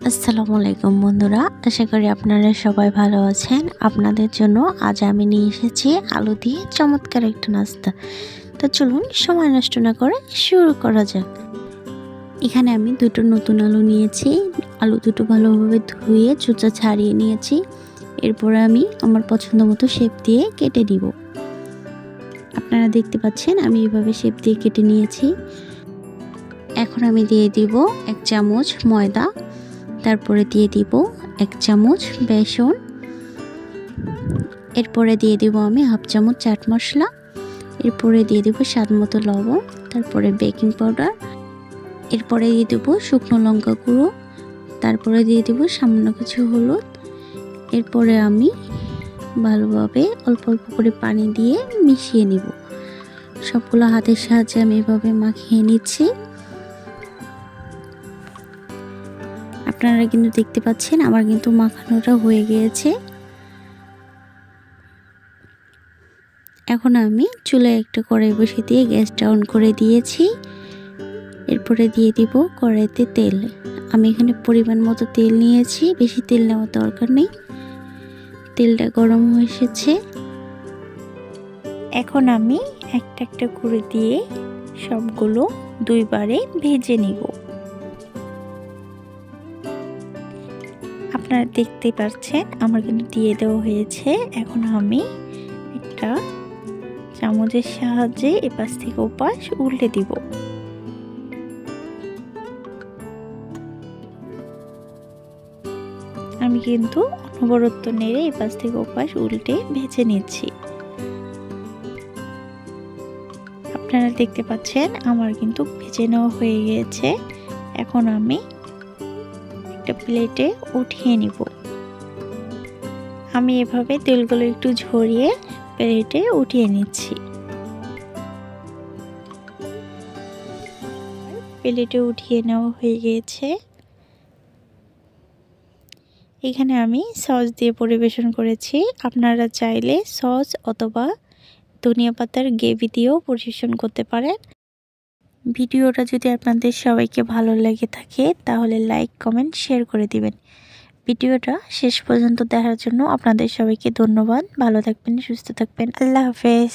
আসসালামু আলাইকুম বন্ধুরা, আশা করি আপনারা সবাই ভালো আছেন। আপনাদের জন্য আজ আমি নিয়ে এসেছি আলু দিয়ে চমৎকার একটা নাস্তা। তো চলুন সময় নষ্ট না করে শুরু করা যাক। এখানে আমি দুটো নতুন আলু নিয়েছি। আলু দুটো ভালোভাবে ধুয়ে চোচা ছাড়িয়ে নিয়েছি। এরপরে আমি আমার পছন্দ মতো শেপ দিয়ে কেটে নিব। আপনারা দেখতে পাচ্ছেন আমি এভাবে শেপ দিয়ে কেটে নিয়েছি। এখন আমি দিয়ে দিব 1 চামচ ময়দা, তারপরে দিয়ে দিব 1 চামচ বেসন, এরপরে দিয়ে দিব আমি হাফ চামচ চাট মশলা, এরপরে দিয়ে দিব স্বাদ মতো লবণ, তারপরে বেকিং পাউডার, এরপরে দিয়ে দেব শুকনো লঙ্কা গুঁড়ো, তারপরে দিয়ে দিব সামান্য কিছু হলুদ। এরপরে আমি ভালোভাবে অল্প অল্প করে পানি দিয়ে মিশিয়ে নিব। সবগুলো হাতের সাহায্যে আমি এভাবে মাখিয়ে নিচ্ছি। আপনারা কিন্তু দেখতে পাচ্ছেন আমার কিন্তু মাখানোটা হয়ে গিয়েছে। এখন আমি চুলায় একটা কড়াই বসিয়ে দিয়ে গ্যাসটা অন করে দিয়েছি। এরপরে দিয়ে দিব কড়াইতে তেল। আমি এখানে পরিমাণ মতো তেল নিয়েছি, বেশি তেল নেওয়ার দরকার নেই। তেলটা গরম হয়ে এসেছে। এখন আমি একটা একটা করে দিয়ে সবগুলো দুইবারে ভেজে নিব। আপনারা দেখতে পাচ্ছেন আমার কিন্তু দিয়ে দেওয়া হয়েছে। এখন আমি একটা চামচের সাহায্যে এপাশ থেকে ওপাশ উল্টে দিব। আমি কিন্তু অনবরত নেড়ে এপাশ থেকে ওপাশ উল্টে ভেজে নিচ্ছি। আপনারা দেখতে পাচ্ছেন আমার কিন্তু ভেজে নেওয়া হয়ে গিয়েছে। এখন আমি একটা প্লেটে উঠিয়ে নিব। আমি এভাবে তেলগুলো একটু ঝরিয়ে প্লেটে উঠিয়ে নিচ্ছি। প্লেটে উঠিয়ে নেওয়া হয়ে গিয়েছে। এখানে আমি সস দিয়ে পরিবেশন করেছি। আপনারা চাইলে সস অথবা ধনিয়া পাতার গ্রেভি দিয়েও পরিবেশন করতে পারেন। ভিডিওটা যদি আপনাদের সবাইকে ভালো লেগে থাকে তাহলে লাইক, কমেন্ট, শেয়ার করে দিবেন। ভিডিওটা শেষ পর্যন্ত দেখার জন্য আপনাদের সবাইকে ধন্যবাদ। ভালো থাকবেন, সুস্থ থাকবেন। আল্লাহ হাফেজ।